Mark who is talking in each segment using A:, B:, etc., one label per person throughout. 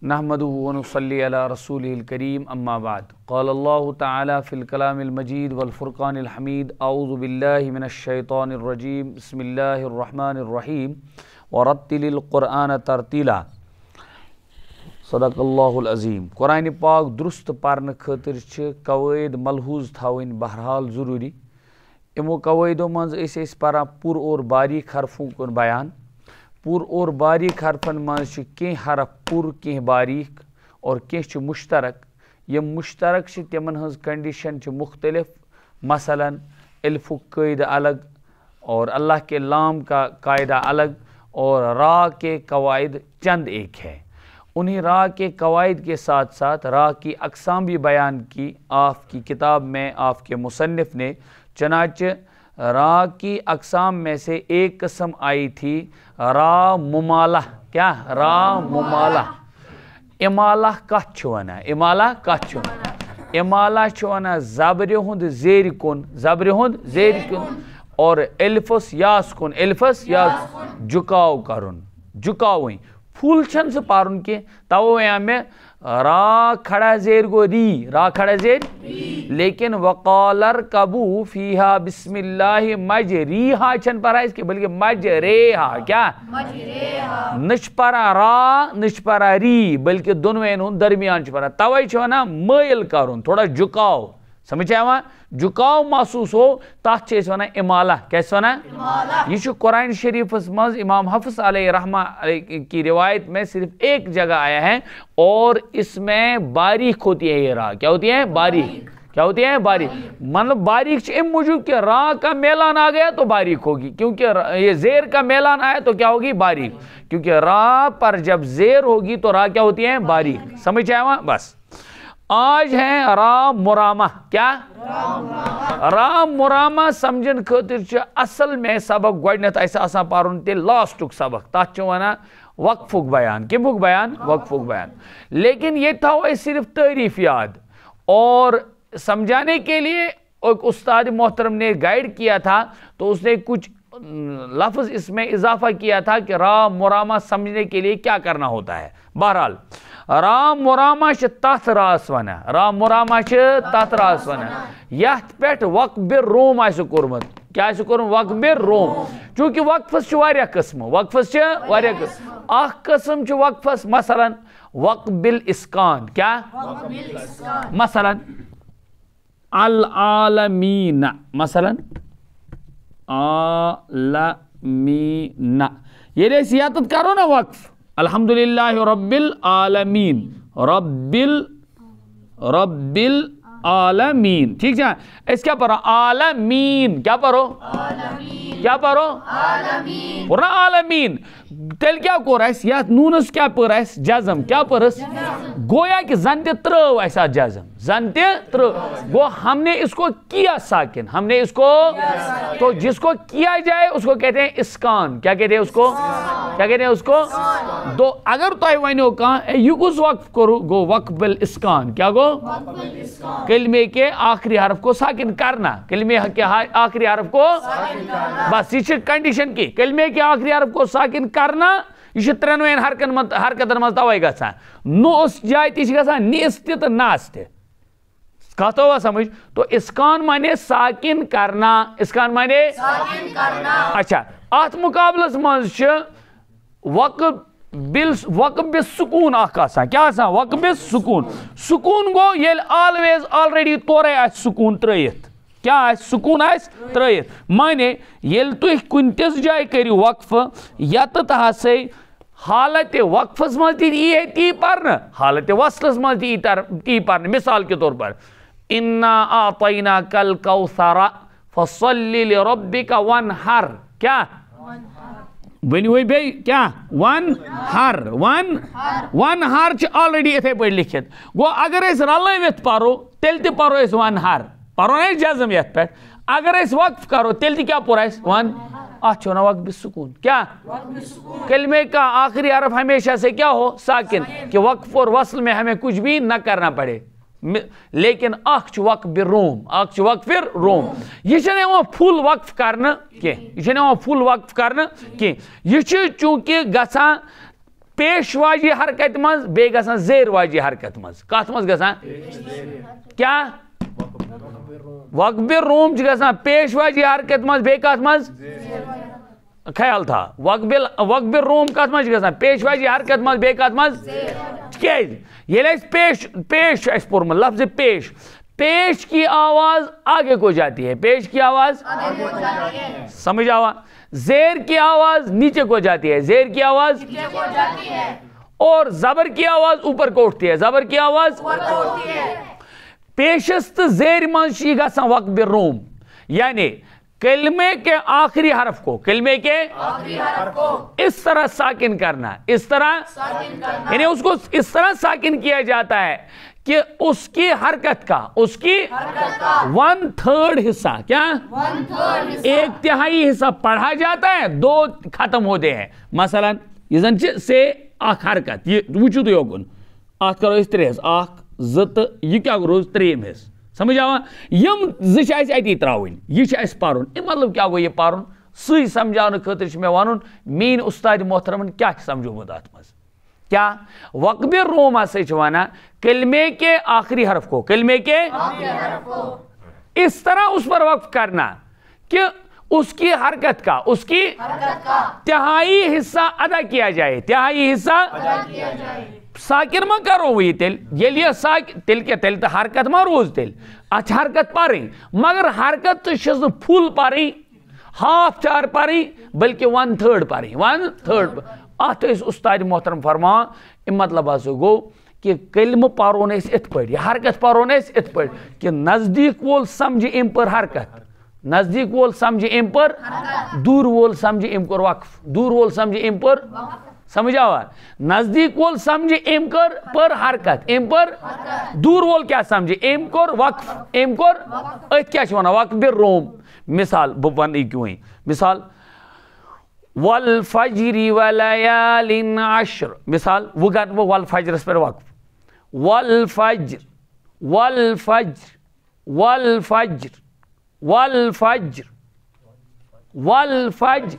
A: نحمدہ ونصلی علی رسولہ الکریم اما بعد قال اللہ تعالی فی الکلام المجید والفرقان الحمید اعوذ باللہ من الشیطان الرجیم بسم اللہ الرحمن الرحیم ورتل القرآن ترتیلا صدق اللہ العظیم۔ قرآن پاک درست پرن خاطر قواعد ملحوظ تھاون بہرحال ضروری۔ امو قواعدو منز اس پران پر اور باریک حرفوں کن بیان۔ پر اور باریک حرفن منز کی حرف پر کی باریک اور کی مشترک۔ یہ مشترک تمن ہز کنڈیشن مختلف، مثلا الف قاعدہ الگ اور اللہ کے لام کا قاعدہ الگ اور را کے قواعد چند ایک ہے۔ انہیں را کے قواعد کے ساتھ ساتھ را کی اقسام بھی بیان کی آپ کی کتاب میں آپ کے مصنف نے۔ چنانچہ را کی اقسام میں سے ایک قسم آئی تھی را ممالہ۔ کیا؟ را ممالہ۔ امالہ کت چھو ونا؟ امالہ کت چھو ونا؟ امالہ چھو ونا زبر ہند زیر کن، زبر ہند زیر کن اور الفس یاس کن، الفس یاس جھکاؤ کرن، جھکاویں پھول چھن سے پارن کے تو میں را کھڑا زیر گو ری، را کھڑا زیر لیکن وقالر کبو فیہا بسم اللہ مجریہا چھن پرا اس کے بلکہ مجریہا۔ کیا؟ نچ پرا را نچ پرا ری بلکہ دونوں انہوں درمیان چھ پرا توائی چھونا میل کرن، تھوڑا جھکاؤ، سمجھے ہوا جھکاؤ محسوس ہو تاک چیز ونا امالہ۔ کیسے ونا؟ یہ چھو قرآن شریف مز امام حفظ علیہ رحمہ کی روایت میں صرف ایک جگہ آیا ہے اور اس میں باریک ہوتی ہے یہ را۔ کیا ہوتی ہے؟ باریک۔ کیا ہوتی ہے؟ باریک۔ مطلب باریک ام موجود کہ را کا میلان آ گیا تو باریک ہوگی، کیونکہ یہ زیر کا میلان آیا تو کیا ہوگی؟ باریک۔ کیونکہ را پر جب زیر ہوگی تو را کیا ہوتی ہے؟ باریک۔ سمجھ آئے وہاں؟ بس آج ہیں را مرامہ۔ کیا؟ را مرامہ سمجھن خاطر اصل میں سبق گوڑنیت ایسا آسان پارن تے لاسٹک سبق تاچ وانا وقفک بیان۔ کمک بیان؟ وقفک بیان۔ لیکن یہ تھا وہ صرف تعریف یاد اور سمجھانے کے لیے ایک استاد محترم نے گائیڈ کیا تھا تو اس نے کچھ لفظ اس میں اضافہ کیا تھا کہ را مرامہ سمجھنے کے لیے کیا کرنا ہوتا ہے۔ بہرحال را مرامہ تاتھ راس ونا، را مرامہ تاتھ راس ونا یت پیٹھ وقف روم آسہ کورمت۔ کیا آسہ کورمت؟ وقف روم۔ چونکہ وقفس واریاہ قسم، وقفس واریاہ قسم۔ اخ قسم وقفس مثلا وقف بالاسکان۔ کیا؟ مثلا العالمین، مثلا عالمین یہ سیادت کرو نا وقف الحمدللہ رب العالمین، رب العالمین، ٹھیک ہے؟ اس کیا پڑھو؟ عالمین۔ کیا پڑھو؟ کیا پڑھو؟ عالمین۔ پورا عالمین تیل کیا کور ایس یا نونس کیا پر ایس جزم، کیا پر اس گویا کہ زنتے ترو ایسا جزم، زنتے ترو گو ہم نے اس کو کیا ساکن، ہم نے اس کو تو جس کو کیا جائے اس کو کہتے ہیں اسکان۔ کیا کہتے ہیں اس کو؟ کیا کہتے ہیں اس کو؟ تو اگر تو ونیو کہاں یہ کس وقف کرو گو وقف بالاسکان۔ کیا گو؟ کلمے کے آخری حرف کو ساکن کرنا، کلمے کے آخری حرف کو بس یہ کنڈیشن کی کلمے کے آخری حرف کو ساکن کرنا یہ ترنوین حرکتن مز توائی گژھان نو اس جائے تی گژھان نیس تہ تو ناس تہ۔ کت ہوا سمجھ؟ تو اسکان مانے ساکن کرنا، اسکان مانے ساکن کرنا۔ اچھا ات مقابلس مز وقف بالسکون اخ آسان۔ کیا آسان؟ وقف بالسکون۔ سکون گو یل آلویز آلریڈی تورے آس سکون ترائیت۔ کیا آس؟ سکون آس ترائیت۔ مانے یل تو کن تس جائے کریو وقف یت ہسے حالت وقفس مز تی ہے تی پرنا، حالت وصلس مز تی پرنا۔ مثال کے طور پر انا اعطیناک الکوثر فصلی لربک وانحر۔ کیا؟ ونوئی بے کیا؟ ون ہر، ون ہر آلریڈی اتھے پہ لکھت گو اگر اس رلوت پرو تیل تہ پرو اس ون ہر، پرو نا جزم یت پہ۔ اگر اس وقف کرو تیل تہ کیا پورا اس ون ات چھو نا وقف بالسکون۔ کیا؟ کلمے کا آخری حرف ہمیشہ سے کیا ہو؟ ساکن، کہ وقف اور وصل میں ہمیں کچھ بھی نہ کرنا پڑے۔ لیکن اخ وقف بالروم، اخ وقف روم یہ فل وقف کرنا کی، یہ فل وقف کرنا کی، یہ چونکہ گژھان پیش واجی حرکت مز بے گژھان زیر واجی حرکت مز کت مز گژھان کیا وقب روم گژھان پیش واجی حرکت مز بے کت مز خیال تھا وقب روم کت مز گژھان پیش واجی حرکت مز بے کت مز کیازِ ییٚلہِ اَسہِ پیش اَسہِ پوٚرمُت لفظ پیش کی آواز آگے کو جاتی ہے پیش کی آواز سمجھ آوا زیر کی آواز نیچے کو جاتی ہے زیر کی آواز اور زبر کی آواز اوپر کو اٹھتی ہے زبر کی آواز پیشست زیر منشی گژھان وقب روم یعنی کلمے کے آخری حرف کو اس طرح ساکن کرنا اس طرح یعنی اس کو اس طرح ساکن کیا جاتا ہے کہ اس کی حرکت کا 1/3 حصہ کیا 1/3 حصہ پڑھا جاتا ہے 2 ختم ہوتے ہیں مثلا یہ زن سے اخ حرکت یہ وچو تو یوکن ات کرو اس 3 1 2 تو یہ کیا روز 3 حصہ سمجھ آوا یم زش ایسے ایتی تراؤن یہ چھ پرن مطلب کیا گو یہ پرن سی سمجھانے خاطر چھ میں ونن مین استاد محترمن کیا سمجھومت ات مز کیا وقب روم ہسا چھ ونان کلمے کے آخری حرف کو اس طرح اس پر وقف کرنا کہ اس کی حرکت کا 1/3 حصہ ادا کیا جائے 1/3 حصہ ساکن ما کرو وی تیل یہ ساکن تیل تو حرکت ما روز تیل اچھا حرکت پاریں مگر حرکت تو شز فل پاریں ہاف چار پاریں بلکہ 1/3 پاریں 1/3 ات استاد محترم فرما مطلب ہسا گو کہ کلمہ پارون ات پہ حرکت پارون ات پہ کہ نزدیک وول سمجھ ام پر حرکت نزدیک وول سمجھ ام پر دور وول سمجھ ام پر وقف دور وول سمجھ ام پر سمجھ آوا نزدیک وول سمجھ ام پر حرکت ام پر دور وول کیا سمجھ ام کر وقف ام کر ات کیا ونان وقب روم مثال بہ ون کیوں مثال والفجر وليال عشر مثال وہ گھر وہ والفجرس پر وقف والفجر والفجر والفجر والفجر والفجر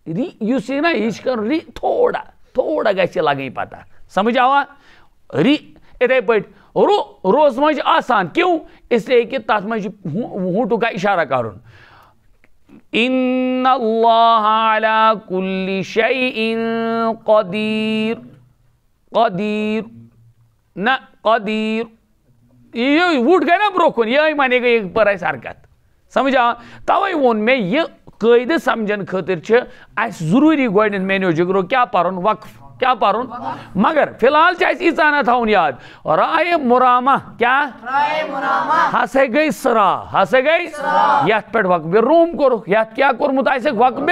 A: یس نا یہ ری تھوڑا گھس لگیں پتہ سمجھ آوا ری اتھے پہ روز مجھ آسان کیوں اس لیے کہ تر مجھ ہونٹو کا اشارہ کرن ان اللہ علی کل شیء قدیر قدیر نہ قدیر یہ ووٹ گئی نا بروکن یہ مانے گئی پر اس حرکت سمجھ آ توے وون میں یہ قاعدہ سمجھن خاطر چھ اس ضروری گوڈن مینو جگرو کیا پرن وقف کیا پرن مگر فی الحال چھ اس نہ تھاون یاد رائے مرامہ کیا رائے مرامہ ہسے گئی سرا ہسے گئی یت پہ وقب روم کرو یت کیا کورمت آسے وقب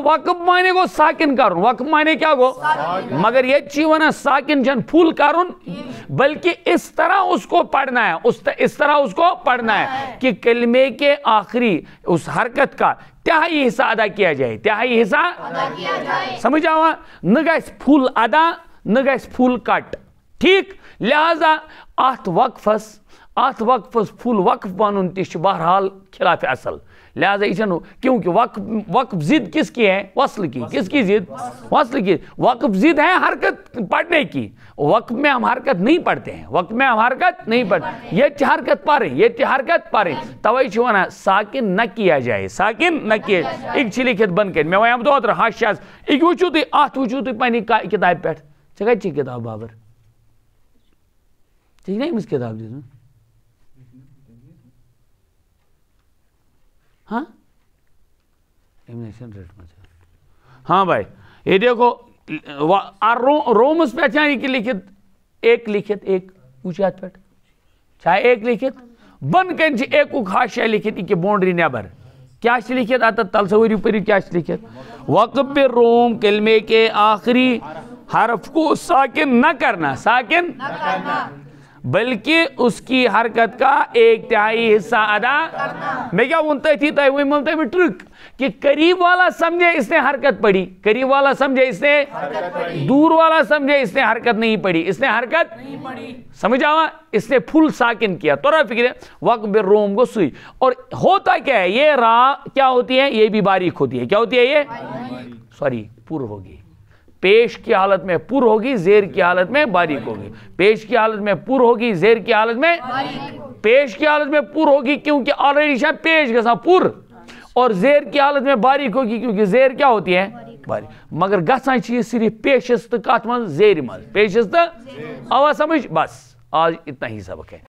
A: وقب مانے گو ساکن کرن وقب مانے کیا گو مگر یہ چی ونا ساکن جن پھول کرن بلکہ اس طرح اس کو پڑھنا ہے اس طرح اس کو پڑھنا ہے کہ کلمے کے آخری اس حرکت کا 1/3 حصہ ادا کیا جائے 1/3 حصہ ادا کیا جائے سمجھ آوا نہ گژھِ پھول ادا نہ گژھِ پھول کٹ ٹھیک لہذا ات وقفس پھول وقف بنن تہ بہرحال خلاف اصل لہذا یہ کیونکہ وقف ضد کس کی ہے وصل کی کس کی ضد وصل کی وقف ضد ہے حرکت پڑھنے کی وقف میں ہم حرکت نہیں پڑھتے ہیں وقف میں ہم حرکت نہیں پڑھتے یہ حرکت پاریں یہ حرکت پاریں توے چھ ونان ساکن نہ کیا جائے ساکن نہ کیا ایک چھ لکھت بن کر میں ونم تو حاشیاس ایک وچھو تھی ات وچھو تھی پنی کتاب پہ ژےٚ کتہِ چھِ کتاب بابر ژےٚ چھِ نا أمِس کتاب دِژمٕژ ہاں ہاں بھائی یہ دیکھو رومس پہ یہ لکھت ایک وچھت پہ چاہے ایک لکھت بن کن ایک حاشیہ لکھت یہ بونڈری نیبر کیا لکھت ات تلسوری پری کیا لکھت وقب روم کلمے کے آخری حرف کو ساکن نہ کرنا ساکن بلکہ اس کی حرکت کا 1/3 حصہ ادا میں کیا ونتا تھی ٹرک کہ قریب والا سمجھے اس نے حرکت پڑھی قریب والا سمجھے اس نے دور والا سمجھے اس نے حرکت نہیں پڑھی اس نے حرکت سمجھ آوا اس نے فل ساکن کیا تو فکر ہے وقب روم کو سوئی اور ہوتا کیا ہے یہ را کیا ہوتی ہے یہ بھی باریک ہوتی ہے کیا ہوتی ہے یہ سوری پور ہوگی پیش کی حالت میں پر ہوگی، زیر کی حالت میں باریک ہوگی. پیش کی حالت میں پر ہوگی، زیر کی حالت میں پیش کی حالت میں پر ہوگی کیونکہ آلریڈی شاید پیش گژھان پر، اور زیر کی حالت میں باریک ہوگی کیونکہ زیر کیا ہوتی ہے باریک. مگر گژھان چھ یہ صرف پیشس تو کت من زیر من، پیشس تو آواز سمجھ. بس آج اتنا ہی سبق ہے.